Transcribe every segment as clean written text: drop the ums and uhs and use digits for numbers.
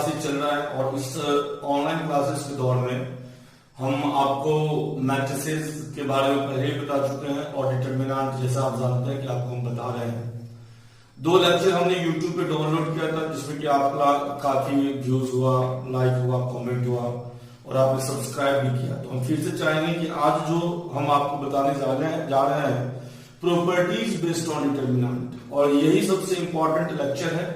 Classes चल रहा है और इस ऑनलाइन क्लासेस के दौर में हम आपको मैट्रिसेस के बारे में पहले ही बता चुके हैं और डिटरमिनेंट जैसा आप जानते हैं कि आपको हम बता रहे हैं। 2 लेक्चर हमने YouTube पे डाउनलोड किया था जिसमें कि आपका काफी व्यूज हुआ, लाइक हुआ, कमेंट हुआ और आपने सब्सक्राइब भी किया। तो हम फिर से चाहेंगे कि आज जो हम आपको बताने जा रहे हैं प्रॉपर्टीज बेस्ड ऑन डिटरमिनेंट, और यही सबसे इंपॉर्टेंट लेक्चर है।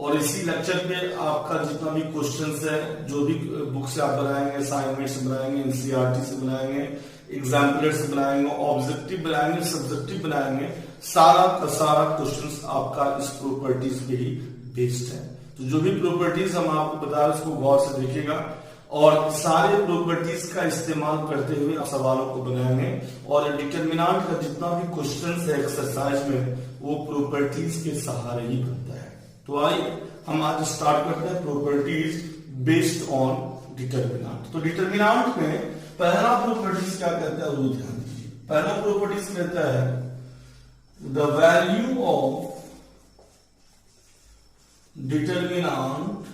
और इसी लेक्चर पे आपका जितना भी क्वेश्चंस है, जो भी बुक से आप बनाएंगे, असाइनमेंट से बनाएंगे, एनसीईआरटी से बनाएंगे, एग्जाम्पलर से बनाएंगे, ऑब्जेक्टिव बनाएंगे, सब्जेक्टिव बनाएंगे, सारा का सारा क्वेश्चंस आपका इस प्रॉपर्टीज पे ही बेस्ड है। तो जो भी प्रॉपर्टीज हम आपको बता रहे हैं उसको गौर से देखिएगा और सारे प्रॉपर्टीज का इस्तेमाल करते हुए आप सवालों को बनाएंगे और डिटरमिनेंट का जितना भी क्वेश्चंस है एक्सरसाइज में वो प्रॉपर्टीज के सहारे ही बनता है। तो आइए हम आज स्टार्ट करते हैं प्रॉपर्टीज बेस्ड ऑन डिटरमिनेंट। तो डिटरमिनेंट में पहला प्रॉपर्टीज क्या कहता है वो ध्यान दीजिए। पहला प्रॉपर्टीज कहता है the value of determinant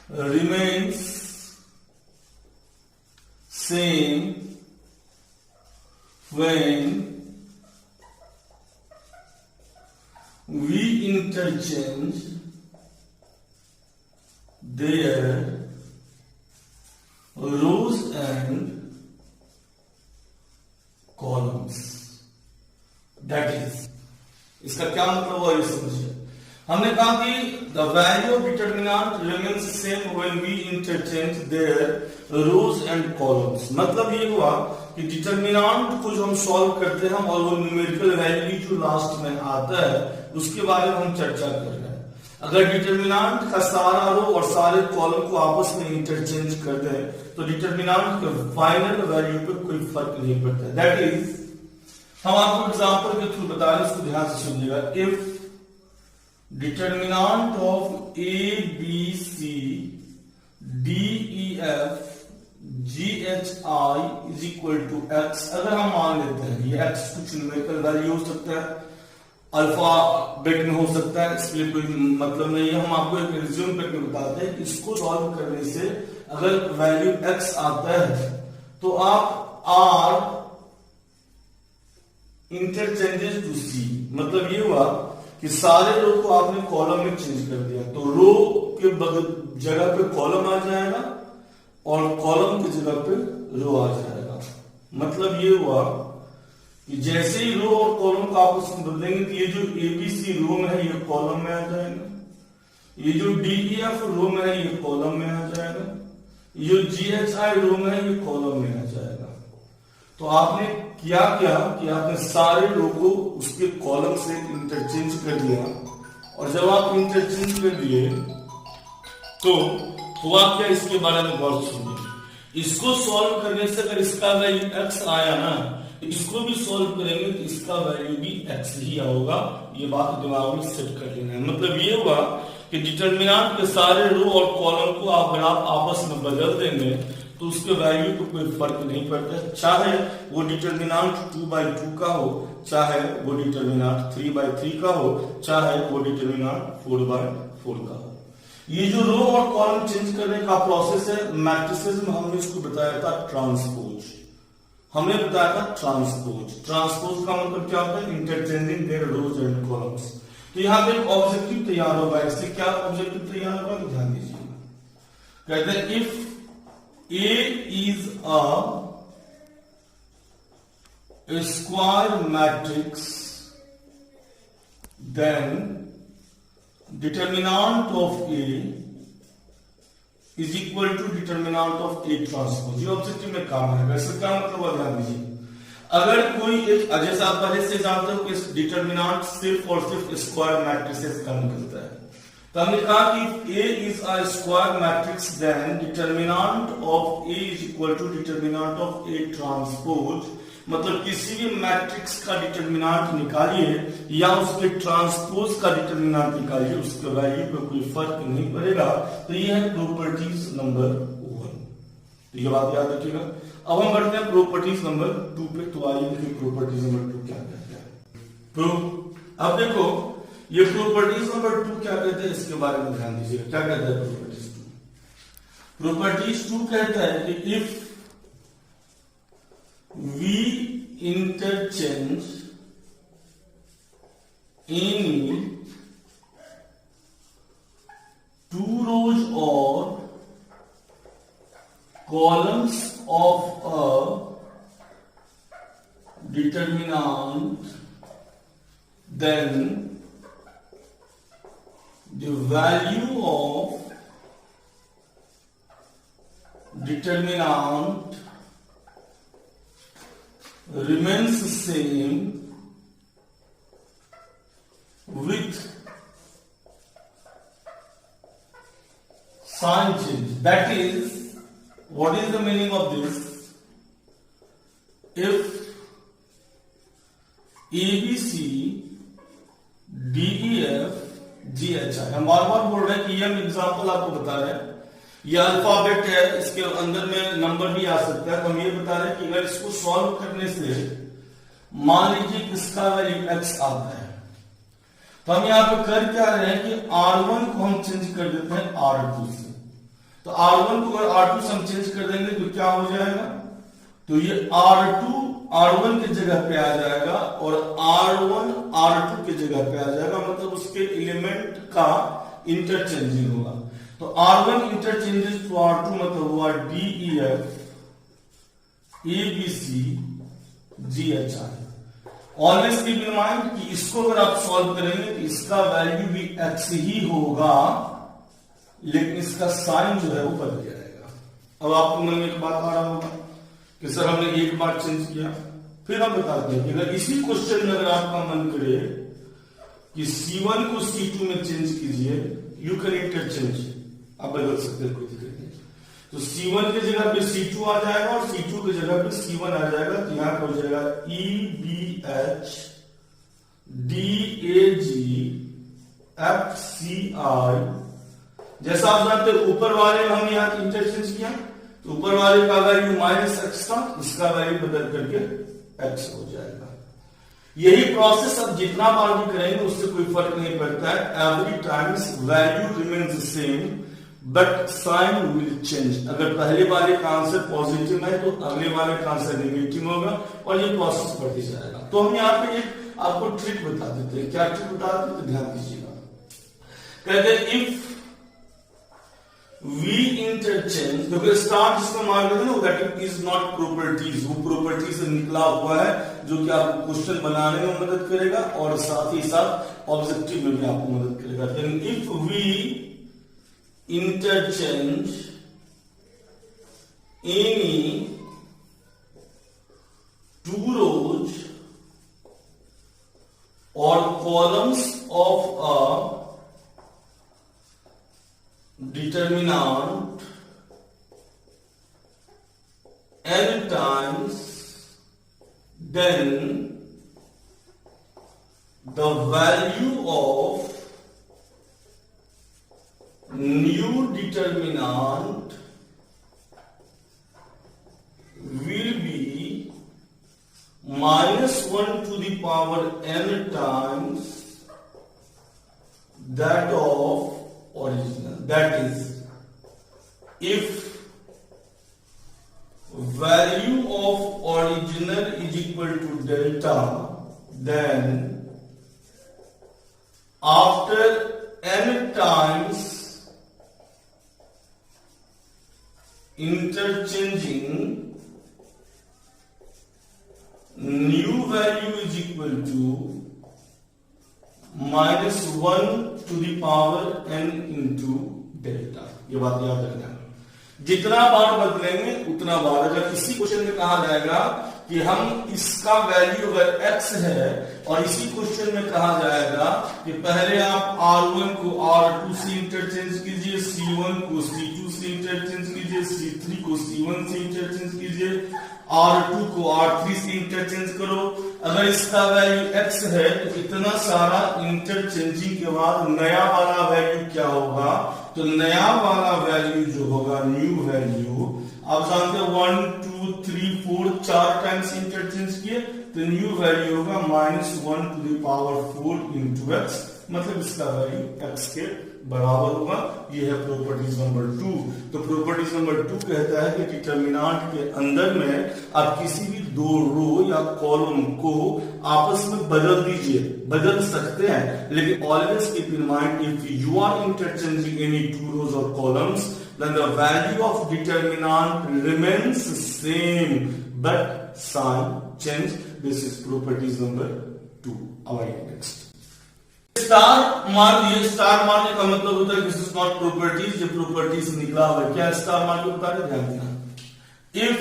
remains same when we interchange their rows and columns. That is, इसका क्या मतलब हुआ ये समझिए। हमने कहा कि the value of determinant remains same when we interchange their rows and columns. मतलब ये हुआ कि डिटरमिनेंट को जो हम सॉल्व करते हैं और वो न्यूमेरिकल वैल्यू जो लास्ट में आता है उसके बारे में हम चर्चा कर रहे हैं। अगर डिटरमिनेंट का सारा रो और सारे कॉलम को आपस में इंटरचेंज कर दें तो डिटरमिनेंट के फाइनल वैल्यू पे कोई फर्क नहीं पड़ता। दैट इज, हम आपको एग्जांपल के थ्रू बता रहे हैं, उसको ध्यान से सुनिएगा। If determinant of a b c d e f g h i is equal to x, अगर हम मान लेते हैं ये x कुछ न्यूमेरिकल वैल्यू हो सकता है, अल्फाबेट में हो सकता है, इसके लिए कोई मतलब नहीं है। हम आपको एक रिज्यूम करके बताते हैं इसको सॉल्व करने से अगर वैल्यू x आता है तो आप r इंटरचेंजेस टू c, मतलब ये हुआ कि सारे रो को आपने कॉलम में चेंज कर दिया तो रो के जगह पे कॉलम आ जाएगा और कॉलम की जगह पे रो आ जाएगा। मतलब ये हुआ कि जैसे ही रो और कॉलम को आपस में बदलेंगे तो ये जो एबीसी रो में है ये कॉलम में आ जाएगा, ये जो डीईएफ रो में है ये कॉलम में आ जाएगा, ये जो जीएचआई रो में है ये कॉलम में आ जाएगा। तो आपने क्या कि आपने सारे रो को उसके कॉलम से इंटरचेंज कर दिया और जब आप इंटरचेंज कर दिए तो हुआ क्या, इसके बारे में गौर सुनिए। इसको सॉल्व करने से अगर इसका वैल्यू x आया ना, इसको भी सॉल्व करेंगे तो इसका वैल्यू भी x ही होगा। ये बात दिमाग में सेट कर लेना है। मतलब ये हुआ कि डिटरमिनेंट के सारे रो और कॉलम को अगर आप आपस में बदल देंगे तो उसके वैल्यू को कोई फर्क नहीं पड़ता, चाहे वो डिटरमिनेंट 2/2 का हो, चाहे वो डिटरमिनेंट 3/3 का हो, चाहे वो डिटरमिनेंट 4/4 का हो। ये जो रो और कॉलम चेंज करने का प्रोसेस है मैट्रिसेस में हमने इसको बताया था ट्रांसपोज। हमने बताया था ट्रांसपोज। ट्रांसपोज का मतलब क्या होता है, interchanging their rows and columns. तो यहाँ पे एक ऑब्जेक्टिव तैयार होगा। इससे क्या ऑब्जेक्टिव तैयार होगा तो ध्यान दीजिए। कहते हैं if A is a square matrix, then determinant of A is equal to determinant of A transpose। ये ऑब्जेक्टिव में काम है। वैसे क्या मतलब ध्यान दीजिए। अगर कोई एक, जैसा आप पहले से जानते हो कि डिटरमिनेंट सिर्फ और सिर्फ स्क्वायर मैट्रिसेस का निकलता है, तो हमने कहा कि A is a square matrix then determinant of A is equal to determinant of A transpose। मतलब किसी भी मैट्रिक्स का डिटरमिनेंट निकालिए या उसके ट्रांसपोज का डिटरमिनेंट निकालिए, उसके वैल्यू पे कोई फर्क नहीं पड़ेगा। तो ये है प्रॉपर्टीज नंबर 1। तो ये बात याद रखिएगा। अब हम बढ़ते हैं प्रॉपर्टीज नंबर 2 पे। तो आइए देखिए प्रॉपर्टीज नंबर 2 क्या कहते हैं। अब देखो ये प्रॉपर्टीज नंबर 2 क्या कहते हैं, इसके बारे में ध्यान दीजिएगा। क्या कहता है प्रॉपर्टीज 2? प्रॉपर्टीज 2 कहता है कि if we interchange any two rows or columns of a determinant, then the value of determinant remains the same with sign change. That is, what is the meaning of this? If ABC, DEF, GHI, हम बार बार बोल रहे हैं कि हम example आपको बता रहे हैं, ये अल्फाबेट है, इसके अंदर में नंबर भी आ सकता है, तो हम ये बता रहे हैं कि अगर इसको सॉल्व करने से मान लीजिए किसका वैल्यू x आता है, तो हम यहां पे कर क्या रहे हैं कि R1 को हम चेंज कर देते हैं R2 से। तो R1 को अगर R2 से हम चेंज कर देंगे तो क्या हो जाएगा, तो ये R2 R1 की जगह पे आ जाएगा और R1 R2 की जगह पे आ जाएगा, मतलब उसके एलिमेंट का इंटरचेंजिंग होगा। तो R1 इंटरचेंजेस टू R2 मतलब हुआ DEF ABC GHI। Always keep in mind कि इसको अगर आप सॉल्व करेंगे तो इसका वैल्यू भी x ही होगा, लेकिन इसका साइन जो है वो बदल जाएगा। अब आपको मन में एक बात आ रहा होगा कि सर हमने एक बार चेंज किया, फिर हम बताते हैं कि अगर इसी क्वेश्चन में अगर आपका मन करे कि C1 को C2 में चेंज कीजिए, यू कैन इंटरचेंज, आप बदल सकते हैं, कोई दिक्कत नहीं। तो C1 की जगह पे C2 आ जाएगा और C2 की जगह पे C1 आ जाएगा, तो यहां पर हो जाएगा EBH DAG FCI। जैसा आप जानते हैं ऊपर वाले में हम यहां इंटरचेंज किया, तो ऊपर वाले का वैल्यू -x था, इसका वैल्यू बदल करके x हो जाएगा। यही प्रोसेस अब जितना बार भी करेंगे उससे कोई फर्क नहीं पड़ता है, every times value remains same but sign will change. अगर पहले वाले का आंसर पॉजिटिव है तो अगले वाले का आंसर नेगेटिव होगा और ये प्रोसेस बढ़ती जाएगा। तो हम यहाँ पे एक आपको ट्रिक बता देते हैं। क्या ट्रिक बता देते हैं, ध्यान दीजिएगा। कहते हैं इफ वी इंटरचेंज, तो स्टार्ट जिसको मार देते हैं दैट इज नॉट प्रॉपर्टीज, वो प्रॉपर्टी से निकला हुआ है जो कि आपको क्वेश्चन बनाने में मदद करेगा और साथ ही साथ ऑब्जेक्टिव में भी आपको मदद करेगा। If we interchange any two rows or columns of a determinant n times, then the value of new determinant will be -1 to the power n times that of original. That is, if value of original is equal to delta, then after n times interchanging, new value is equal to -1 to the power n into delta। ये बात याद रखना, जितना बार बदलेंगे उतना बार। अगर इसी question में कहा जाएगा कि हम इसका वैल्यू अगर x है और इसी क्वेश्चन में कहा जाएगा कि पहले आप R1 को R2 से इंटरचेंज कीजिए, C1 को C2 से इंटरचेंज कीजिए, C3 को C1 से इंटरचेंज कीजिए, R2 को R3 से इंटरचेंज करो। अगर इसका वैल्यू x है तो इतना सारा इंटरचेंजिंग के बाद नया वाला वैल्यू क्या होगा, तो नया वाला वैल्यू जो होगा, न्यू वैल्यू, आप जानते हैं 1 2 3 4 4 टाइम्स इंटरचेंज किए तो न्यू वैल्यू होगा -1 to the power 4 into x मतलब इसका वैल्यू x के बराबर होगा। ये है प्रॉपर्टीज नंबर 2। तो प्रॉपर्टीज नंबर 2 कहता है कि डिटर्मिनेंट के अंदर में आप किसी भी दो रो या कॉलम को आपस में बदल दीजिए, बदल सकते हैं, लेकिन always keep in mind if you are interchanging any two rows और columns then the value of determinant remains same but sign change. This is properties number 2. Our next star मार दिए। स्टार मारने का मतलब होता है दिस इज नॉट प्रॉपर्टीज, ये properties निकला हुआ है। क्या स्टार मार के बता रहे, ध्यान देना। इफ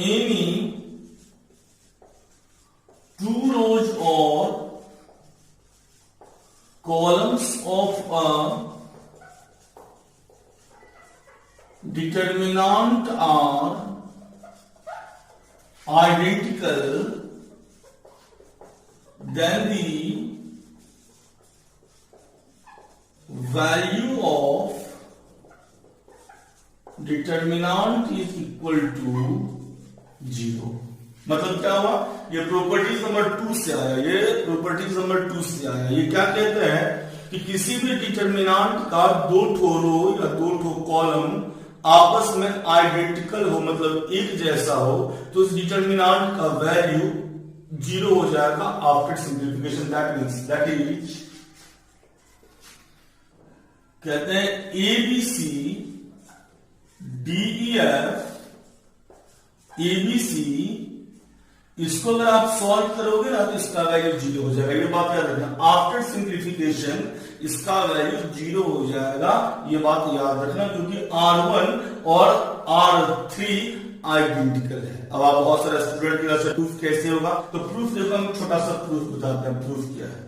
एनी टू रोज और columns of a determinant are identical, then the value of determinant is equal to 0। मतलब क्या हुआ, ये प्रॉपर्टीज नंबर 2 से आया, ये प्रॉपर्टीज नंबर 2 से आया। ये क्या कहते हैं कि किसी भी डिटर्मिनेंट का दो ठो रो या दो ठो कॉलम आपस में आइडेंटिकल हो, मतलब एक जैसा हो, तो उस डिटर्मिनेंट का वैल्यू 0 हो जाएगा after simplification. That means that is कहते हैं ABC DEF ABC, इसको अगर आप सॉल्व करोगे ना तो इसका वैल्यू 0 हो जाएगा। ये बात याद रखना, आफ्टर सिंप्लीफिकेशन इसका वैल्यू 0 हो जाएगा। ये बात याद रखना, क्योंकि R1 और R3 आइडेंटिकल है। अब आप बहुत सारे स्टूडेंट के लिए प्रूफ कैसे होगा, तो प्रूफ देखो, हम छोटा सा प्रूफ बताते हैं। प्रूफ क्या है?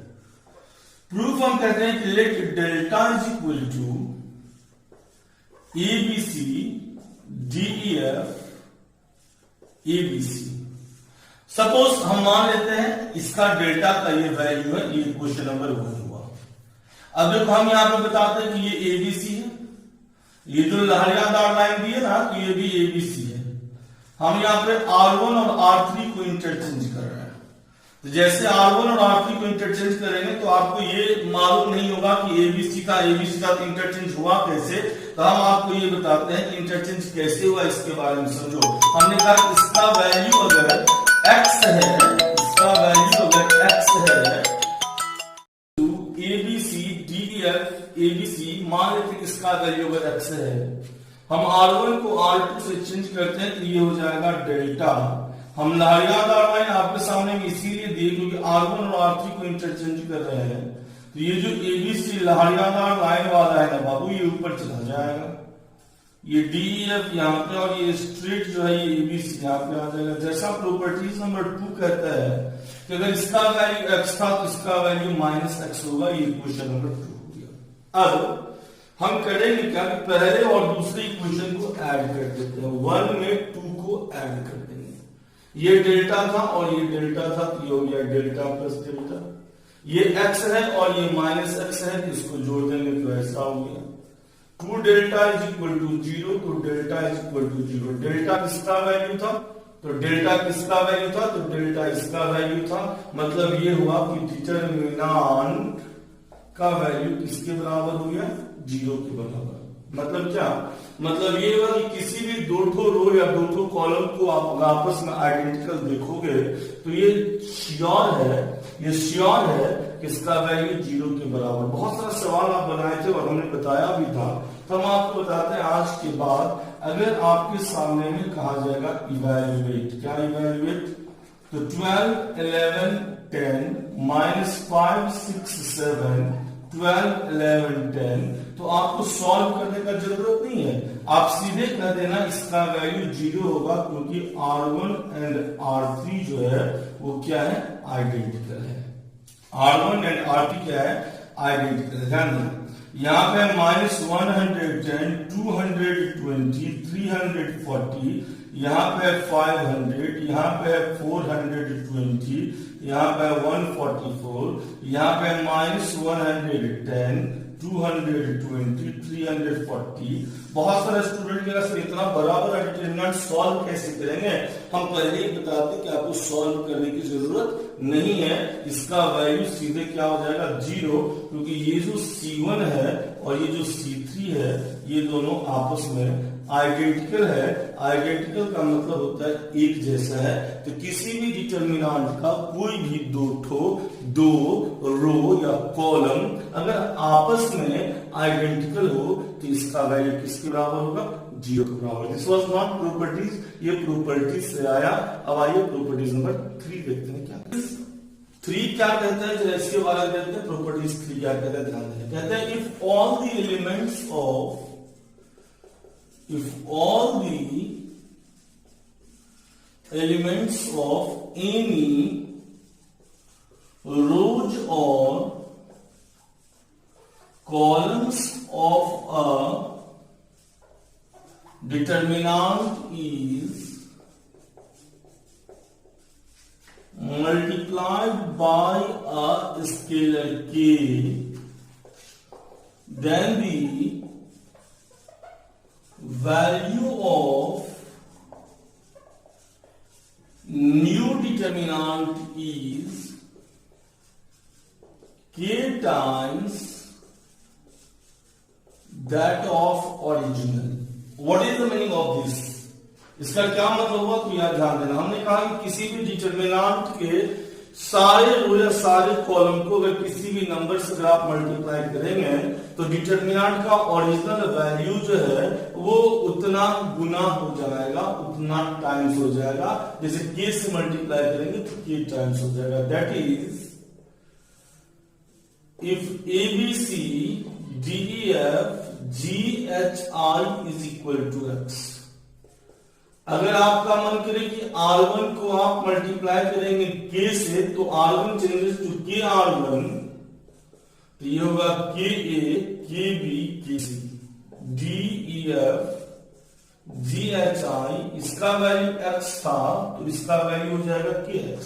प्रूफ हम कहते हैं कि let delta is equal to ABC DEF ABC। Suppose हम मान लेते हैं इसका डेल्टा का ये वैल्यू है, ये क्वेश्चन नंबर 1 हुआ। अब देखो हम यहां पे बताते हैं कि ये ABC है, ये जो लहरियादार लाइन दी है ना, तो ये भी ABC है। हम यहां पे R1 और R3 को इंटरचेंज कर रहे हैं। तो जैसे R1 और R3 को इंटरचेंज करेंगे तो आपको ये मालूम नहीं होगा कि ABC का इंटरचेंज हुआ कैसे। तो हम आपको ये बताते हैं कि इंटरचेंज कैसे हुआ, इसके बारे में समझो। हमने कहा इसका वैल्यू अगर x है, इसका वैल्यू अगर x है, तो ABC DEF ABC मान लेते कि इसका वैल्यू अगर x है, हम R1 को R2 से चेंज करते हैं तो ये हो जाएगा डेल्टा। हम लहरियादार लाइन आपके सामने में इसीलिए दिए क्योंकि R1 और R3 को इंटरचेंज कर रहे हैं। तो ये जो ABC लहरियादार लाइन वाला है ना बाबू, ये ऊपर चला जाएगा, ये DEF यहाँ पे, और ये स्ट्रेट जो है ये ABC यहाँ पे आ जाएगा। जैसा प्रॉपर्टीज नंबर 2 कहता है कि अगर इसका वैल्यू x था तो इसका वैल्यू -x होगा। ये क्वेश्चन नंबर 2 हो गया। अब हम करेंगे क्या कि पहले और दूसरे इक्वेशन को ऐड कर देते हैं। 1 में 2 को ऐड कर देंगे। ये डेल्टा था और ये डेल्टा था, तो ये हो गया डेल्टा प्लस डेल्टा। ये x है और ये -x है, तो इसको जोड़ देंगे तो ऐसा हो गया 2 डेल्टा इज इक्वल टू 0, तो delta is equal to 0। Delta किसका वैल्यू था, तो डेल्टा किसका वैल्यू था, तो डेल्टा इसका वैल्यू था। मतलब ये हुआ कि डिटर्मिनेंट का वैल्यू किसके बराबर हो गया, 0 के बराबर। मतलब क्या, मतलब ये हुआ कि किसी भी दो ठो रो या दो ठो कॉलम को आप आपस में आइडेंटिकल देखोगे तो ये श्योर है, ये श्योर है कि इसका वैल्यू 0 के बराबर। बहुत सारा सवाल आप बनाए थे और हमने बताया भी था, तो हम आपको बताते हैं आज के बाद अगर आपके सामने में कहा जाएगा इवैल्यूएट, क्या इवैल्यूएट, तो 12 11 10 -5 6 7 12 11 10, तो आपको सॉल्व करने का जरूरत नहीं है, आप सीधे कह देना इसका वैल्यू 0 होगा, क्योंकि R1 एंड R3 जो है वो क्या है, आइडेंटिकल है। R1 एंड R3 क्या है, आइडेंटिकल है। ध्यान देना यहाँ पे -110 220 340 यहाँ पे 500, यहाँ पे 420, यहाँ पे 144, यहाँ पे -110, 220, 340। बहुत सारे स्टूडेंट के सर इतना बराबर डिटरमिनेंट सॉल्व कैसे करेंगे? हम पहले ही बताते कि आपको सॉल्व करने की जरूरत नहीं है। इसका वैल्यू सीधे क्या हो जाएगा 0, क्योंकि ये जो C1 है और ये जो C3 है ये दोनों आपस में आइडेंटिकल है। आइडेंटिकल का मतलब होता है एक जैसा है। तो किसी भी डिटरमिनेंट का कोई भी दो रो या कॉलम अगर आपस में आइडेंटिकल हो तो इसका वैल्यू किसके बराबर होगा? 0 के बराबर। दिस वाज नॉट प्रॉपर्टीज, ये प्रॉपर्टीज से आया। अब आइए प्रॉपर्टीज नंबर 3 देखते हैं क्या 3 क्या कहता है। जरा इसके बारे में देखते हैं। प्रॉपर्टीज 3 क्या कहता है, ध्यान दें। कहते हैं if all the elements of any rows or columns of a determinant is multiplied by a scalar k, then the value of new determinant is k times that of original. What is the meaning of this? इसका क्या मतलब हुआ तो यार ध्यान देना। हमने कहा कि किसी भी डिटरमिनेंट के सारे रो या सारे कॉलम को अगर किसी भी नंबर से अगर आप मल्टीप्लाई करेंगे तो डिटरमिनेंट का ओरिजिनल वैल्यू जो है वो उतना गुना हो जाएगा, उतना टाइम्स हो जाएगा। जैसे k से मल्टीप्लाई करेंगे तो k टाइम्स हो जाएगा। That is if ABC DEF GHI is equal to x। अगर आपका मन करे कि R1 को आप मल्टीप्लाई करेंगे k से तो R1 चेंजेस टू KR1, तो ये होगा KA KB KC DEF GHI। इसका वैल्यू x था तो इसका वैल्यू हो जाएगा kx।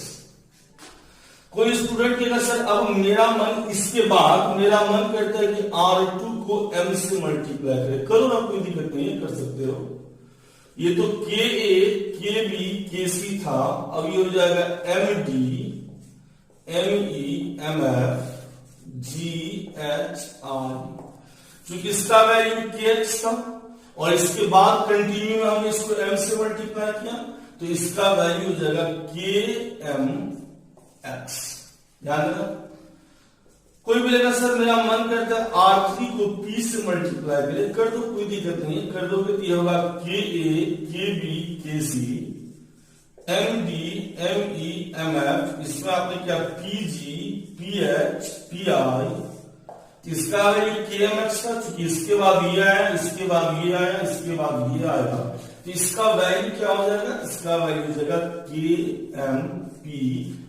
कोई स्टूडेंट कहेगा सर अब मेरा मन इसके बाद मेरा मन करता है कि R2 को m से मल्टीप्लाई करे। करो ना, कोई दिक्कत नहीं है, कर सकते हो। ये तो KA KB KC था, अब ये हो जाएगा MD ME MF GHI। क्योंकि इसका वैल्यू kx था और इसके बाद कंटिन्यू में हमने इसको m से मल्टीप्लाई किया तो इसका वैल्यू हो जाएगा kmx। ध्यान देना। कोई बोलेगा सर मेरा मन करता है R3 को P से मल्टीप्लाई करे। कर दो, कोई दिक्कत नहीं है, कर दोगे तो ये होगा KA KB KC MD ME MF। इसमें आपने क्या PG PH PI, इसका वैल्यू KMX था। चूंकि इसके बाद ये आया, इसके बाद ये आया, इसके बाद ये आएगा तो इसका वैल्यू क्या हो जाएगा? इसका वैल्यू हो जाएगा KMP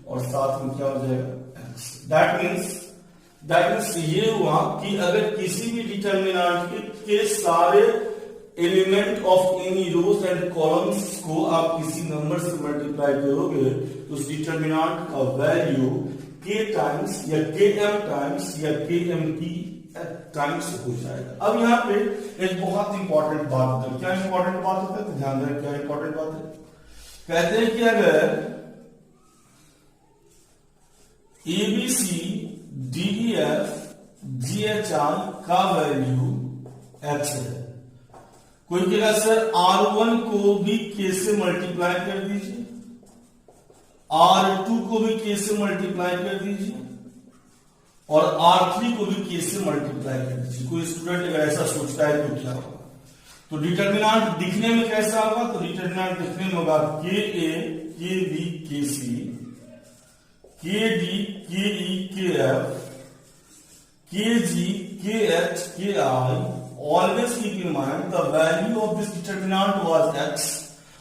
और साथ में क्या हो जाएगा X। दैट मीन्स ये हुआ कि अगर किसी भी डिटरमिनेंट के सारे element of any rows and columns को आप किसी नंबर से मल्टीप्लाई करोगे तो उस डिटरमिनेंट का वैल्यू k टाइम्स या km टाइम्स या kmp टाइम्स हो जाएगा। अब यहाँ पे एक बहुत इंपॉर्टेंट बात होता है। क्या इंपॉर्टेंट बात होता है? तो ध्यान दें क्या इंपॉर्टेंट बात है। कहते हैं कि अगर ABC DEF GHI का वैल्यू x है। कोई कहेगा सर R1 को भी k से मल्टीप्लाई कर दीजिए, R2 को भी k से मल्टीप्लाई कर दीजिए और R3 को भी k से मल्टीप्लाई कर दीजिए। कोई स्टूडेंट अगर ऐसा सोचता है तो क्या होगा? तो डिटरमिनेंट दिखने में कैसा होगा? तो डिटरमिनेंट दिखने में होगा KA KB KC KD KE KF KG KH KI। Always keep in mind the value of this determinant was x।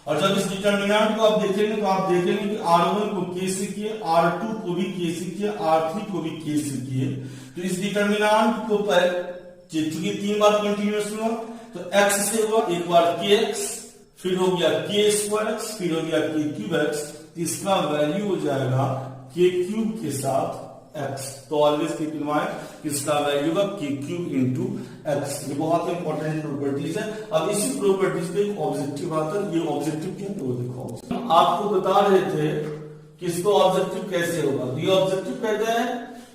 और जब इस डिटरमिनेंट को आप देखेंगे तो आप देखेंगे कि R1 को k से किए, R2 को भी k से किए, R3 को भी k से किए। तो इस डिटरमिनेंट को चूंकि 3 बार कंटिन्यूअस हुआ तो x से हुआ, एक बार kx फिर हो गया के स्क्वायर एक्स, फिर हो गया के क्यूब एक्स, इसका वैल्यू हो जाएगा के क्यूब के साथ एक्स। तो ऑलवेज कीप इन माइंड इसका वैल्यू का के क्यूब इंटू एक्स। ये बहुत इंपॉर्टेंट प्रॉपर्टीज है। अब इसी प्रॉपर्टीज पे एक ऑब्जेक्टिव आता है, ये ऑब्जेक्टिव क्या है वो देखो। हम आपको बता रहे थे कि इसको ऑब्जेक्टिव कैसे होगा। तो ये ऑब्जेक्टिव कहते हैं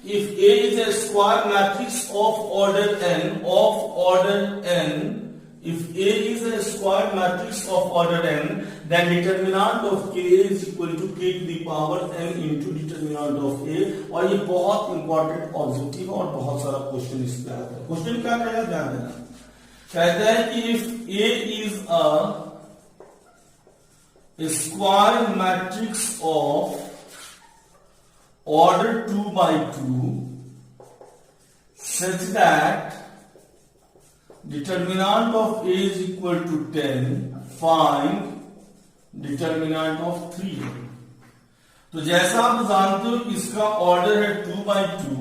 if A is a square matrix of order n, if A is a square matrix of order n, then determinant of K is equal to K to the power n into determinant of A। और ये बहुत important objective और बहुत सारा question इस पे आता है। क्वेश्चन क्या कहेगा ध्यान देना, कहता है कि if A is a square matrix of order 2 by 2 such that determinant of A is equal to 10, find determinant of 3। तो जैसा आप जानते हो कि इसका ऑर्डर है 2 by 2,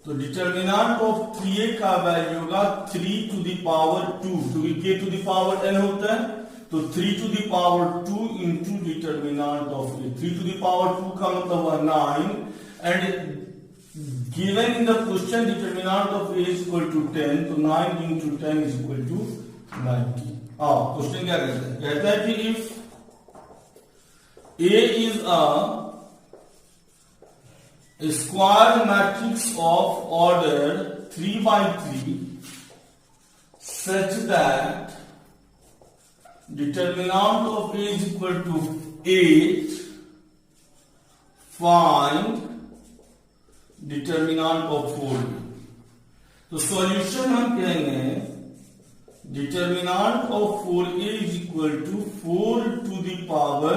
तो डिटर्मिनांट ऑफ 3a का वैल्यू होगा 3 to the power 2, क्योंकि k to the power n होता है, तो 3 to the power 2 into determinant of a। 3 to the power 2 का मतलब हुआ 9, and given in the question determinant of A is equal to 10, तो 9 into 10 is equal to 90। Question क्या कहता है, कहता है कि if A is a square matrix of order 3 by 3 such that determinant of A is equal to 8, find determinant of 4। तो solution हम कहेंगे determinant of 4a is equal to 4 to the power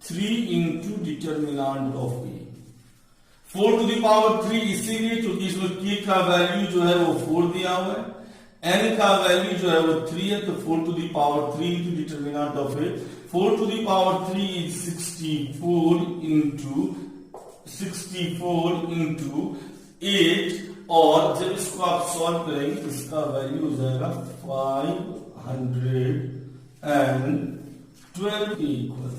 3 into determinant of a। 4 to the power 3 इसीलिए क्योंकि इसमें k का value जो है वो 4 दिया हुआ है, n का वैल्यू जो है वो 3 है, तो 4 to the power 3 into determinant of a। 4 to the power 3 is 64 into 8, और जब इसको आप सॉल्व करेंगे इसका वैल्यू हो जाएगा 512 के इक्वल,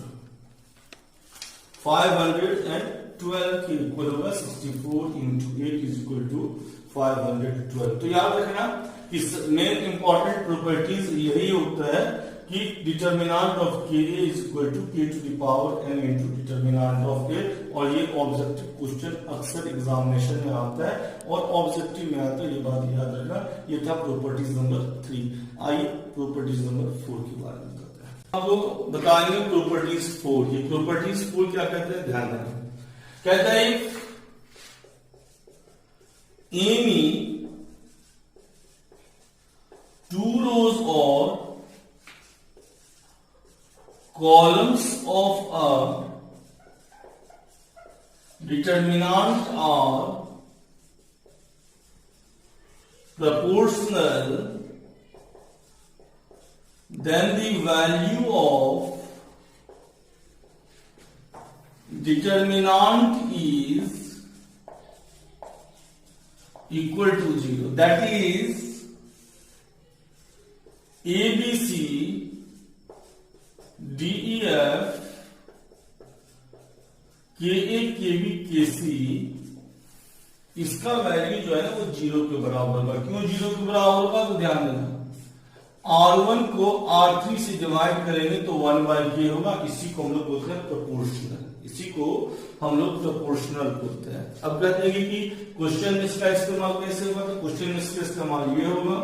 512 के इक्वल होगा 64 into 8 is equal to 512। तो याद रखना कि मेन इंपॉर्टेंट प्रॉपर्टीज यही होता है कि determinant of K is equal to K to the power n into determinant of K. और ये ऑब्जेक्टिव क्वेश्चन अक्सर एग्जामिनेशन में आता है और ऑब्जेक्टिव में आता है, ये बात याद रखना। ये था प्रॉपर्टीज नंबर 3। आइए प्रॉपर्टीज नंबर 4 के बारे में करते हैं। अब लोग बताएंगे प्रॉपर्टीज 4। ये प्रॉपर्टीज 4 क्या कहते हैं ध्यान देना, कहता है any 2 rows or columns of a determinant are proportional, then the value of determinant is equal to 0। that is ABC DEF KA KB KC इसका वैल्यू जो है ना वो 0 के बराबर होगा। क्यों 0 के बराबर होगा, तो ध्यान देना R1 को R3 से डिवाइड करेंगे तो 1/k होगा। इसी को हम लोग बोलते हैं प्रोपोर्शनल, इसी को हम लोग प्रोपोर्शनल बोलते हैं। अब कहते हैं कि क्वेश्चन में इसका इस्तेमाल कैसे होगा, तो क्वेश्चन में इसका इस्तेमाल ये होगा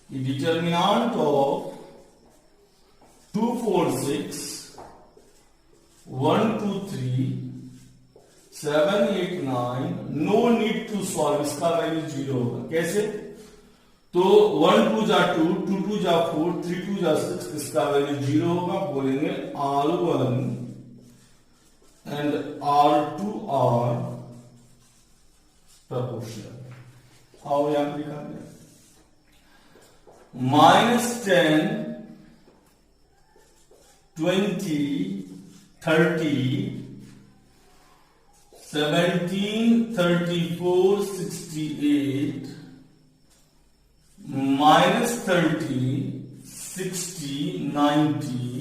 कि determinant of 2 4 6 1 2 3 7 8 9, no need to solve, इसका वैल्यू 0 होगा। कैसे, तो 1 2 जा 2, 2 2 जा 4, 3 2 जा 6, इसका वैल्यू 0 होगा। बोलेंगे R1 and R2 are proportional। आओ यहां पर लिखा है -10 20 30 17 34 68 -30 60, 90,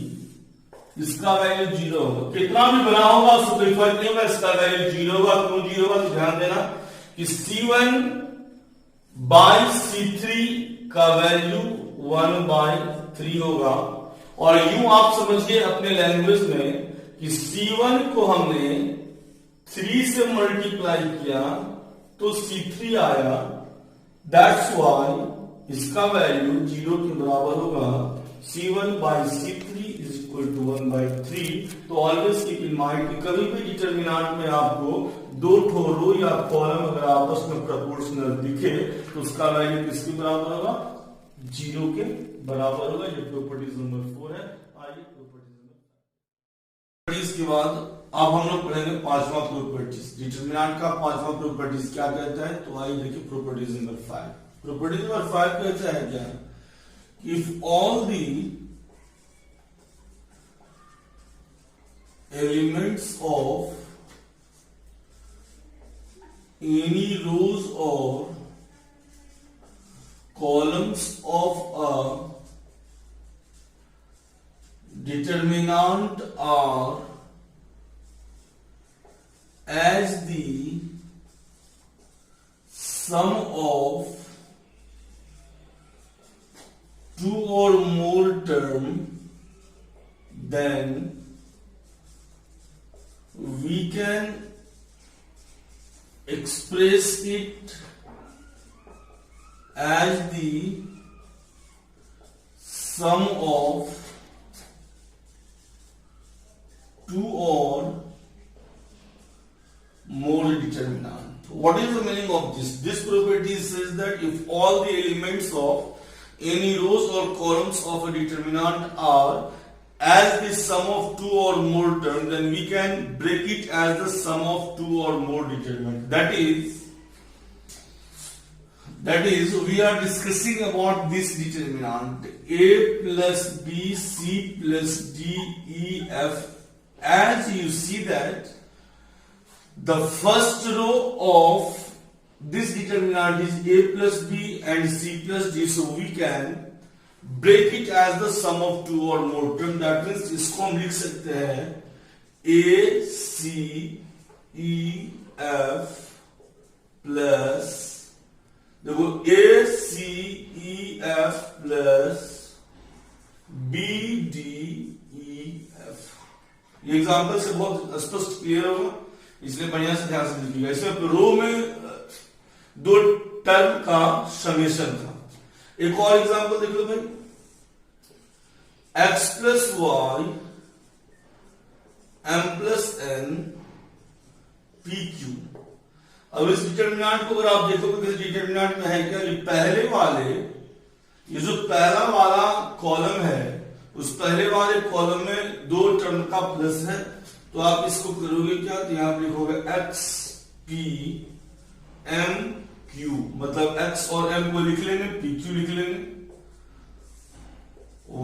इसका वैल्यू 0 होगा। कितना भी बना होगा उसको कोई फर्क नहीं होगा, इसका वैल्यू 0 होगा। क्यों 0 होगा तो ध्यान देना कि C1 बाई C3 का वैल्यू 1/3 होगा। और यूं आप समझिए अपने लैंग्वेज में कि C1 को हमने 3 से मल्टीप्लाई किया तो C3 आया। दैट्स वाई इसका वैल्यू 0 के बराबर होगा। C1 by C3 is equal to 1/3। तो ऑलवेज कीप इन माइंड कि कभी भी डिटरमिनेंट में आपको दो ठो रो या कॉलम अगर आपस में प्रोपोर्शनल दिखे तो उसका वैल्यू किसके बराबर होगा? 0 के बराबर होगा। ये प्रॉपर्टीज नंबर 4 है। आइए प्रॉपर्टीज के बाद अब हम लोग पढ़ेंगे पांचवा प्रॉपर्टीज। डिटरमिनेंट का पांचवा प्रॉपर्टीज क्या कहता है? तो आइए देखिए प्रॉपर्टीज नंबर 5। प्रॉपर्टी नंबर 5 कहता है क्या? If all the elements of any rows or columns of a determinant are as the sum of two or more term, then we can express it as the sum of two or more determinant. What is the meaning of this? This property says that if all the elements of any rows or columns of a determinant are as the sum of two or more terms, then we can break it as the sum of two or more determinant. That is we are discussing about this determinant a plus b c plus d e f. As you see that the first row of this determinant is a plus b and c plus d, so we can break it as the sum of two or more term. That means इसको हम लिख सकते हैं a c e f plus, देखो a c e f plus b d e f। ये example से बहुत स्पष्ट क्लियर होगा, इसलिए बढ़िया से ध्यान से लिखिएगा। इसमें रो में दो टर्म का समेशन था। एक और एग्जांपल देख लो भाई, x plus Y m plus n p q। अब इस डिटरमिनेंट को अगर आप देखोगे तो डिटरमिनेंट में है क्या? ये पहले वाले, ये जो पहला वाला कॉलम है उस पहले वाले कॉलम में दो टर्म का प्लस है, तो आप इसको करोगे क्या? तो यहां पर लिखोगे x p m q, मतलब x और m को लिख लेंगे, p q लिख लेंगे,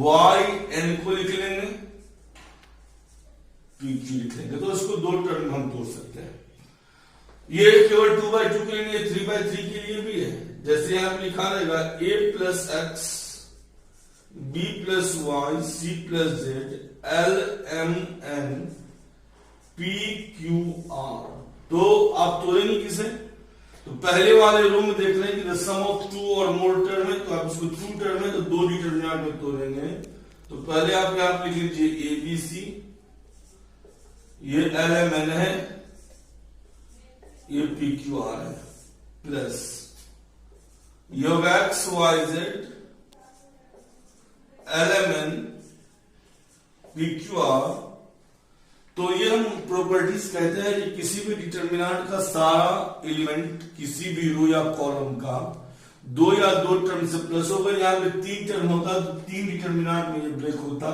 y n को लिख लेंगे, p q लिख लेंगे। तो इसको दो टर्म हम तोड़ सकते हैं। ये केवल 2/2 के लिए, 3/3 के लिए भी है। जैसे यहां पर लिखा रहेगा a plus X b plus Y c plus Z l m n p q r। तो आप तोड़ेंगे किसे? तो पहले वाले रो में देख लें कि the sum of two or more term है, तो आप इसको टू टर्म है तो दो डिटरमिनेंट में तोड़ेंगे। तो पहले आप यहां पर लिख लीजिए ए बी सी, ये एल एम एन है, ये पी क्यू आर है, प्लस ये होगा X Y Z L M N P Q R. तो ये हम प्रॉपर्टीज कहते हैं कि किसी भी डिटरमिनेंट का सारा एलिमेंट किसी भी रो या कॉलम का दो या दो टर्म से प्लस होगा। यहाँ पे तीन टर्म होता तो तीन डिटरमिनेंट में ये ब्रेक होता।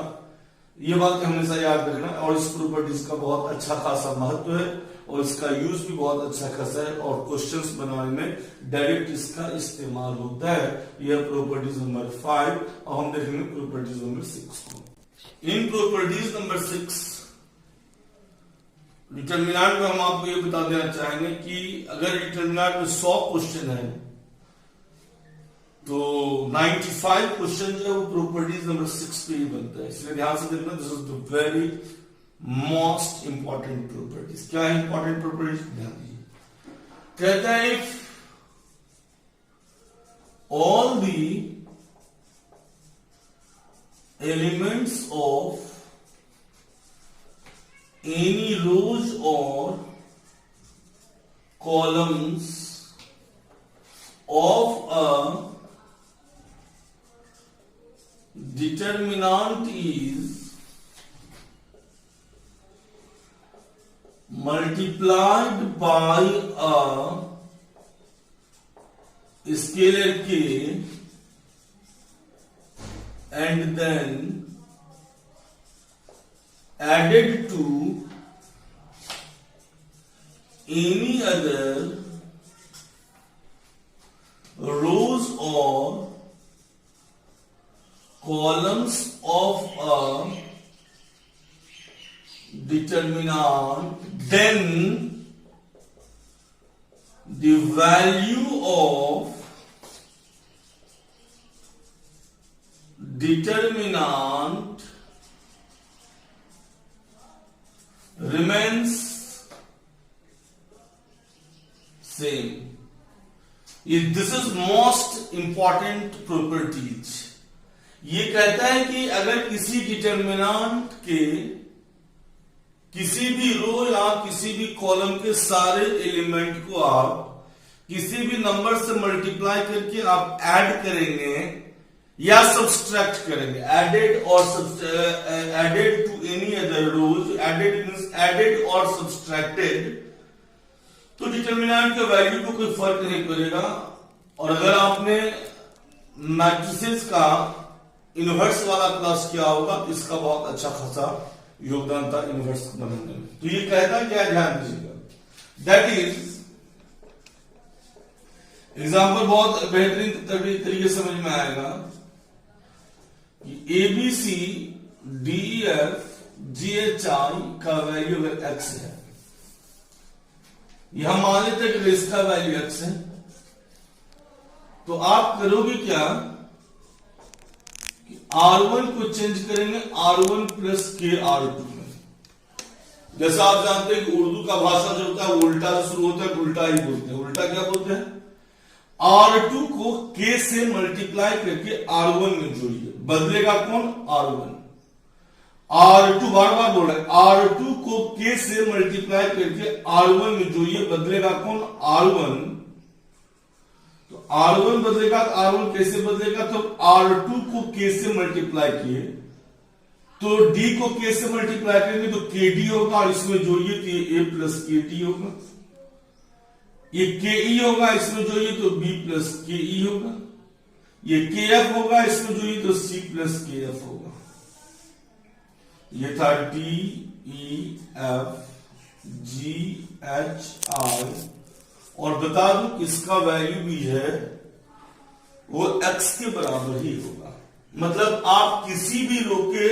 ये बात हमेशा याद रखना। और इस प्रॉपर्टीज का बहुत अच्छा खासा महत्व है और इसका यूज भी बहुत अच्छा खासा है और क्वेश्चंस बनाने में डायरेक्ट इसका इस्तेमाल होता है। यह प्रॉपर्टीज नंबर 5 और हम देखेंगे प्रॉपर्टीज नंबर 6 को। इन प्रॉपर्टीज नंबर 6 डिटरमिनेंट में हम आपको ये बता देना चाहेंगे कि अगर डिटरमिनेंट में 100 क्वेश्चन है तो 95 क्वेश्चन जो है वो प्रॉपर्टीज नंबर 6 पे ही बनता है, इसलिए ध्यान से देखना, this is the very most important properties. क्या है इंपॉर्टेंट प्रॉपर्टीज, ध्यान दीजिए। कहता है if all the elements of any rows or columns of a determinant is multiplied by a scalar k and then added to any other rows or columns of a determinant, then the value of determinant remains same. This is most important properties. ये कहता है कि अगर किसी determinant के किसी भी रो या किसी भी कॉलम के सारे एलिमेंट को आप किसी भी नंबर से मल्टीप्लाई करके आप ऐड करेंगे या सब्सट्रैक्ट करेंगे, एडेड और added to any other rows, added means added और सब्सट्रैक्टेड, तो डिटर्मिनेंट के वैल्यू को कोई फर्क नहीं पड़ेगा। और अगर आपने मैट्रिसेस का इनवर्स वाला क्लास किया होगा तो इसका बहुत अच्छा खासा योगदान था इनवर्स बनाने में। तो ये कहता क्या, ध्यान दीजिएगा, दैट इज एग्जाम्पल बहुत बेहतरीन तरीके समझ में आएगा कि एबीसी डीईएफ जीएचआई का वैल्यू अगर एक्स है, यहां मान लेते हैं कि इसका वैल्यू एक्स है, तो आप करोगे क्या कि R1 को चेंज करेंगे R1 प्लस के R2 में। जैसा आप जानते हैं कि उर्दू का भाषा जो होता है वो उल्टा से शुरू होता है, उल्टा ही बोलते हैं। उल्टा क्या बोलते हैं, R2 को K से मल्टीप्लाई करके R1 में जोड़िए, बदलेगा कौन, R1। R2 बार बार बोल रहा है, R2 को K से मल्टीप्लाई करके R1 में जोड़िए, बदलेगा कौन, R1। तो R1 बदलेगा तो R1 कैसे बदलेगा, तो R2 को K से मल्टीप्लाई किए तो D को K से मल्टीप्लाई करेंगे तो KD होगा, और इसमें जोड़िए तो ये A प्लस KD होगा, ये KE होगा, इसमें जोड़िए तो B प्लस KE होगा, ये KF होगा, इसमें जोड़िए तो C प्लस KF होगा। ये था DEF GHI, और बता दूं किसका वैल्यू भी है वो x के बराबर ही होगा। मतलब आप किसी भी रो के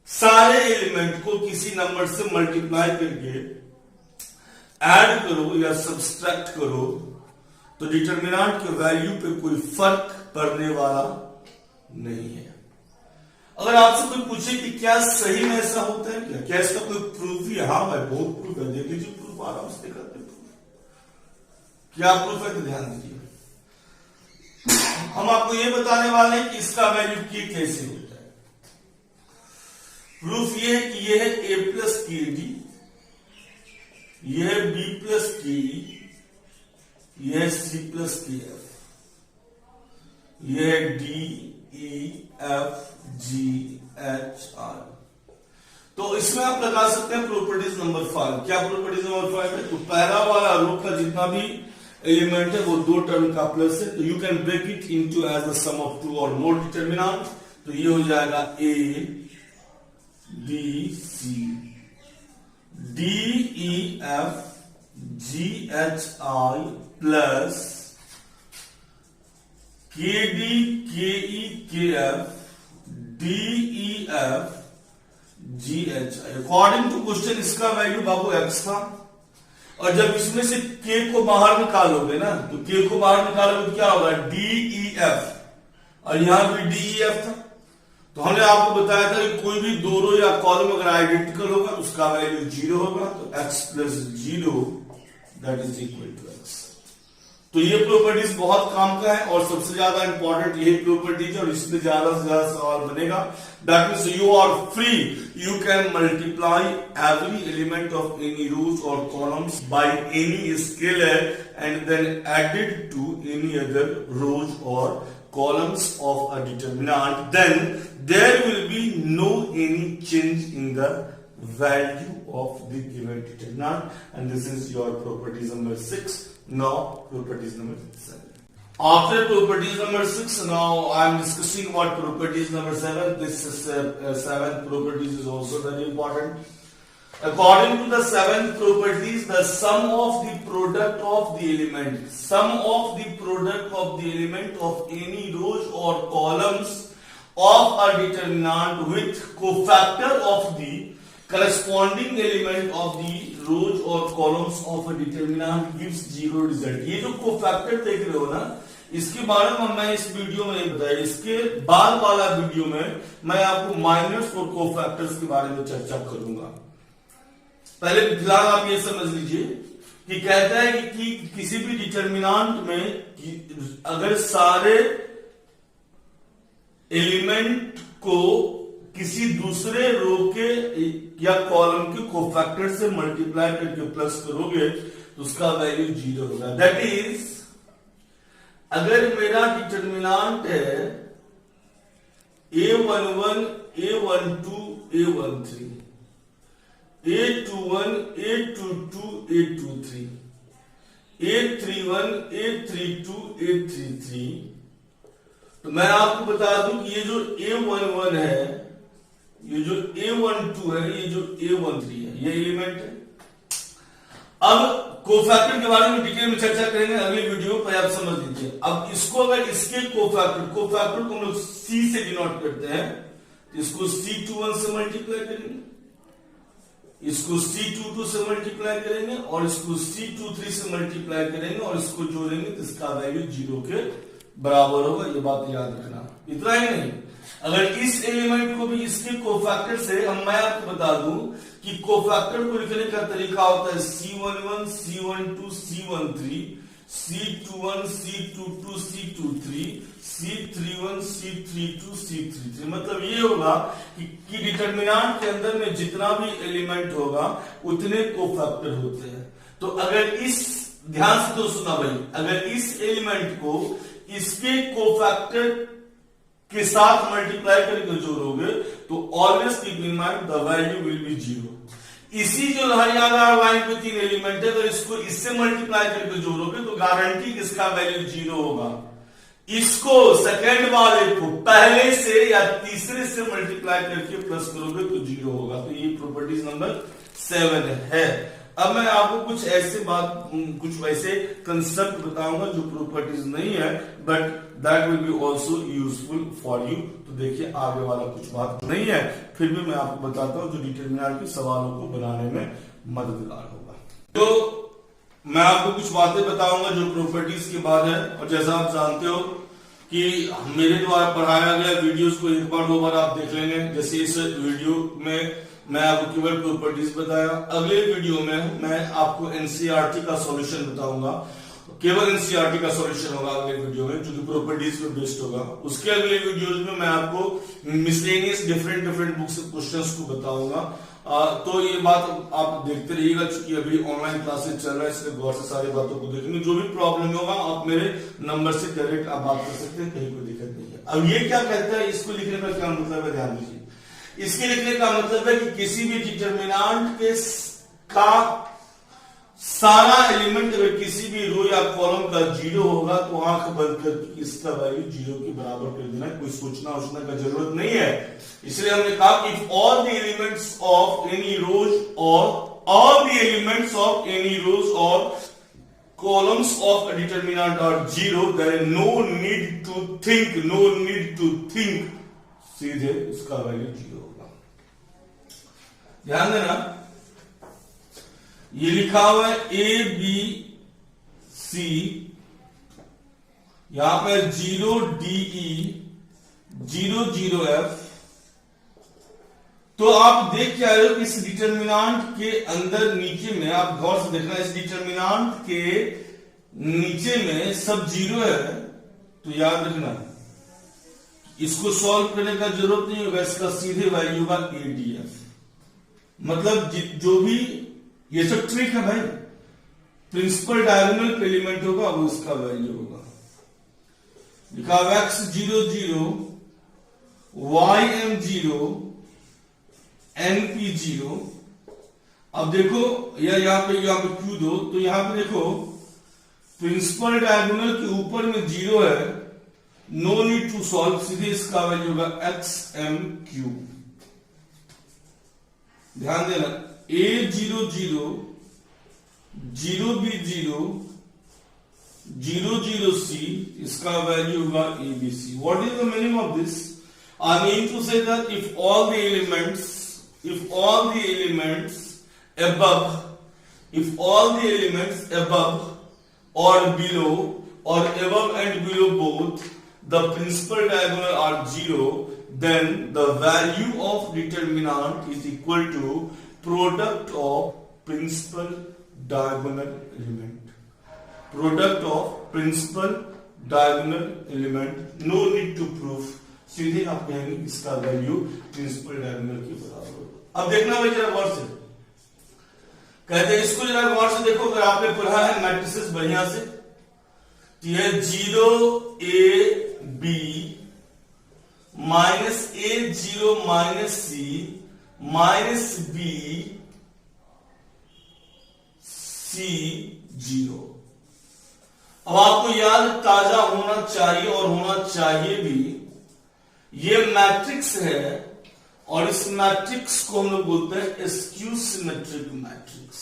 सारे एलिमेंट को किसी नंबर से मल्टीप्लाई करके ऐड करो या सब्सट्रैक्ट करो तो डिटर्मिनेंट के वैल्यू पे कोई फर्क पड़ने वाला नहीं है। अगर आपसे कोई पूछे कि क्या सही में ऐसा होता है, क्या इसका कोई प्रूफ है, हाँ भाई बहुत प्रूफ है, देख लीजिए प्रूफ, आराम से दिखाते हैं प्रूफ। क्या प्रूफ है तो ध्यान दीजिए, हम आपको ये बताने वाले हैं कि इसका वैल्यू के कैसे होता है। प्रूफ ये है कि यह है ए प्लस के डी, यह है बी प्लस के ई, यह है सी प्लस के एफ, यह है D E F G H R. तो इसमें आप लगा सकते हैं प्रॉपर्टीज नंबर 5। क्या प्रॉपर्टीज नंबर 5 है, तो पहला वाला रो का जितना भी एलिमेंट है वो दो टर्म का प्लस है, तो you can break it into as the sum of two or more determinant. तो ये हो जाएगा A B C D E F G H I plus K D K E K F D E F G H I. According to question इसका value बाबू X था, और जब इसमें से के को बाहर निकालोगे ना, तो के को बाहर निकालोगे तो क्या होगा, DEF, और यहां भी DEF था। तो हमने आपको बताया था कि कोई भी दो रो या कॉलम अगर आइडेंटिकल होगा तो उसका वैल्यू 0 होगा, तो x plus 0 that is equal to x। तो ये प्रॉपर्टीज बहुत काम का है और सबसे ज्यादा इंपॉर्टेंट यही प्रॉपर्टीज है, और इसमें ज्यादा से ज्यादा सवाल बनेगा। That means you are free, you can multiply every element of any rows और columns by any scalar and then added to any other rows और columns of a determinant, then there will be no any change in the value of the given determinant, and this is your properties number 6. Now properties number 7. After properties number 6, now I am discussing about properties number 7. This is 7 properties is also very important. According to the 7 properties, the sum of the product of the element of any rows or columns of a determinant with cofactor of the corresponding element of the rows or columns of a determinant gives 0 result. ये जो cofactor देख रहे हो ना, इसके बारे में मैं इस वीडियो में नहीं बताया, इसके बाद वाला वीडियो में मैं आपको माइनस और कोफैक्टर्स के बारे में चर्चा करूंगा। पहले फिलहाल आप ये समझ लीजिए कि कहता है कि किसी भी डिटर्मिनेंट में अगर सारे एलिमेंट को किसी दूसरे रो के या कॉलम के कोफैक्टर से मल्टीप्लाई करके प्लस करोगे तो उसका वैल्यू 0 होगा। दैट इज, अगर मेरा डिटर्मिनेंट है A11, A12, A13, A21, A22, A23, A31, A32, A33, तो मैं आपको बता दूं कि ये जो A11 है, ये जो A12 है, ये जो A13 है, ये एलिमेंट है। अब कोफैक्टर के बारे में डिटेल में चर्चा करेंगे अगले वीडियो पर, आप समझ लीजिए। अब इसको अगर इसके कोफैक्टर को हम लोग C से डिनोट करते हैं, तो इसको C21 से मल्टीप्लाई करेंगे, इसको C22 से मल्टीप्लाई करेंगे और इसको C23 से मल्टीप्लाई करेंगे और इसको जोड़ेंगे तो इसका वैल्यू 0 के बराबर होगा। ये बात याद रखना। इतना ही नहीं, अगर इस एलिमेंट को भी इसके कोफैक्टर से मैं आपको बता दूं कि कोफैक्टर को लिखने का तरीका होता है C11, C12, C13, C21, C22, C23, C31, C32, C33। मतलब ये होगा कि डिटर्मिनेंट के अंदर में जितना भी एलिमेंट होगा उतने कोफैक्टर होते हैं। तो अगर इस, ध्यान से तो सुना भाई, अगर इस एलिमेंट को इसके कोफैक्टर के साथ मल्टीप्लाई करके जोड़ोगे तो always keep in mind the value will be 0। इसी जो हरियाणा लाइन पे 3 एलिमेंट है, अगर इसको इससे मल्टीप्लाई करके जोड़ोगे तो गारंटी इसका वैल्यू 0 होगा। इसको सेकंड वाले को पहले से या तीसरे से मल्टीप्लाई करके प्लस करोगे तो 0 होगा। तो ये प्रॉपर्टीज नंबर 7 है। अब मैं आपको कुछ वैसे कंसेप्ट बताऊंगा जो प्रॉपर्टीज नहीं है, but that will be also useful for you. तो देखिए आगे वाला कुछ बात नहीं है, फिर भी मैं आपको बताता हूं जो डिटर्मिनेंट के सवालों को बनाने में मददगार होगा। तो मैं आपको कुछ बातें बताऊंगा जो प्रॉपर्टीज के बाद है, और जैसा आप जानते हो कि मेरे द्वारा पढ़ाया गया वीडियोस को एक बार 2 बार आप देख लेंगे। जैसे इस वीडियो में मैं आपको केवल प्रॉपर्टीज बताया, अगले वीडियो में मैं आपको एनसीईआरटी का सॉल्यूशन बताऊंगा, केवल एनसीईआरटी का सॉल्यूशन होगा अगले वीडियो में, जो कि प्रॉपर्टीज पे बेस्ड होगा। उसके अगले वीडियोज में मैं आपको मिसलेनियस डिफरेंट बुक्स से क्वेश्चंस को बताऊंगा। तो ये बात आप देखते रहिएगा, क्योंकि अभी ऑनलाइन क्लासेस चल रहा है, इसलिए गौर से सारी बातों को देखेंगे। जो भी प्रॉब्लम होगा आप मेरे नंबर से डायरेक्ट आप बात कर सकते हैं, कहीं कोई दिक्कत नहीं है। अब ये क्या कहता है, इसको लिखने का क्या मतलब है, ध्यान दीजिए। इसके लिखने का मतलब है कि किसी भी डिटर्मिनेंट के का सारा एलिमेंट अगर किसी भी रो या कॉलम का 0 होगा तो आंख बंद करके इसका वैल्यू 0 के बराबर कर देना, कोई सोचना का जरूरत नहीं है। इसलिए हमने कहा if all the elements of any rows और columns of a determinant are 0, there is no need to think, सीधे इसका वैल्यू 0 होगा। ध्यान देना, ये लिखा हुआ है ए बी सी, यहां पर 0 DE 0 0 F। तो आप देख क्या रहे हो कि इस डिटर्मिनांट के अंदर नीचे में, आप गौर से देखना, इस डिटर्मिनांट के नीचे में सब 0 है। तो याद रखना इसको सॉल्व करने का जरूरत नहीं होगा, इसका सीधे वैल्यू होगा ADF। मतलब जो भी ये सब ट्रिक है भाई, प्रिंसिपल डायगोनल एलिमेंट होगा वो इसका वैल्यू होगा। लिखा x 0 0 ym 0 np 0। अब देखो यहां पे क्यू दो, तो यहां पे देखो प्रिंसिपल डायगोनल के ऊपर में 0 है, नो नीड टू सॉल्व, सीधे इसका वैल्यू होगा xm3। ध्यान देना a 0 0 0 b 0 0 0 c, इसका वैल्यू होगा abc। What is the meaning of this? I mean to say that if all the elements above or below or above and below both the principal diagonal are 0, then the value of determinant is equal to product of principal diagonal element. Product of principal diagonal element, no need to prove, सीधे आप कहेंगे इसका value principal diagonal के बराबर होगा। अब देखना भाई जरा गौर से, कहते हैं इसको जरा गौर से देखो, अगर आपने पढ़ा है मैट्रिसेस बढ़िया से, तो यह 0 A B minus A 0 minus C minus B C 0। अब आपको याद ताजा होना चाहिए और होना चाहिए भी, ये मैट्रिक्स है और इस मैट्रिक्स को हम लोग बोलते हैं स्क्यू सिमेट्रिक मैट्रिक्स।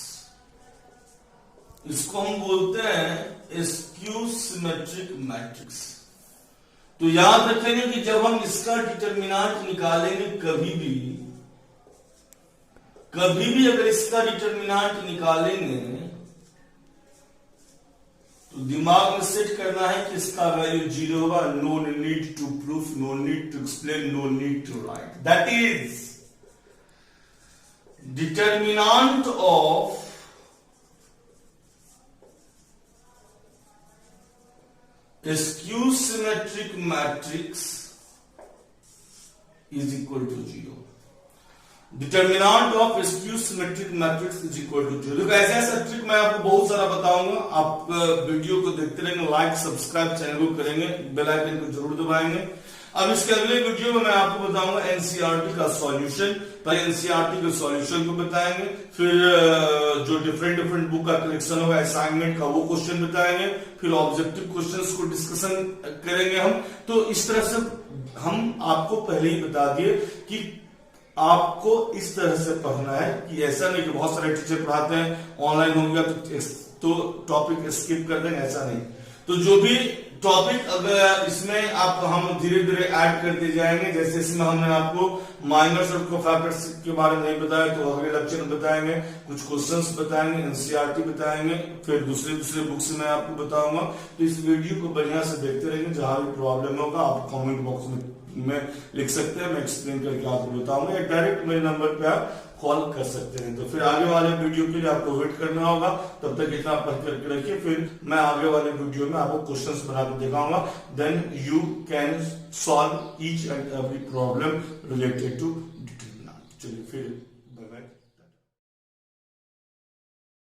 इसको हम बोलते हैं स्क्यू सिमेट्रिक मैट्रिक्स। तो याद रखेंगे कि जब हम इसका डिटर्मिनांट निकालेंगे, कभी भी अगर इसका डिटर्मिनांट निकालेंगे तो दिमाग में सेट करना है कि इसका वैल्यू 0 होगा। No need to proof, no need to explain, no need to write. That is determinant of skew symmetric matrix is equal to 0। Determinant of skew symmetric matrix is equal to 0। देखो ऐसा ऐसा trick मैं आपको बहुत सारा बताऊंगा, आप video को देखते रहेंगे, लाइक सब्सक्राइब चैनल को करेंगे, बेल आइकन को जरूर दबाएंगे। अब इसके अगले वीडियो में मैं आपको बताऊंगा एनसीईआरटी का सॉल्यूशन। पहले एनसीईआरटी के सॉल्यूशन को बताएंगे, फिर जो डिफरेंट बुक का कलेक्शन होगा असाइनमेंट का वो क्वेश्चन बताएंगे, फिर ऑब्जेक्टिव क्वेश्चंस को डिस्कशन करेंगे हम। तो इस तरह से हम आपको पहले ही बता दिए कि आपको इस तरह से पढ़ना है, कि ऐसा नहीं कि बहुत सारे टीचर पढ़ाते हैं ऑनलाइन हो गया तो टॉपिक स्किप कर देंगे, ऐसा नहीं। तो जो भी टॉपिक अगर इसमें आप हम धीरे धीरे ऐड करते जाएंगे, जैसे इसमें हमने आपको माइनस और कोफैक्टर्स के बारे में नहीं बताया, तो अगले लेक्चर में बताएंगे, कुछ क्वेश्चंस बताएंगे, एनसीईआरटी बताएंगे, फिर दूसरे बुक्स में आपको बताऊंगा। तो इस वीडियो को बढ़िया से देखते रहेंगे, जहां भी प्रॉब्लम होगा आप कमेंट बॉक्स में लिख सकते हैं, मैं एक्सप्लेन करके आपको बताऊंगा, या डायरेक्ट मेरे नंबर पे आप कॉल कर सकते हैं। तो फिर आगे वाले वीडियो के लिए आपको वेट करना होगा, तब तक इतना पढ़ करके रखिए, फिर मैं आगे वाले वीडियो में आपको क्वेश्चंस बना के दिखाऊंगा, then you can solve each and every problem related to determinant. चलिए फिर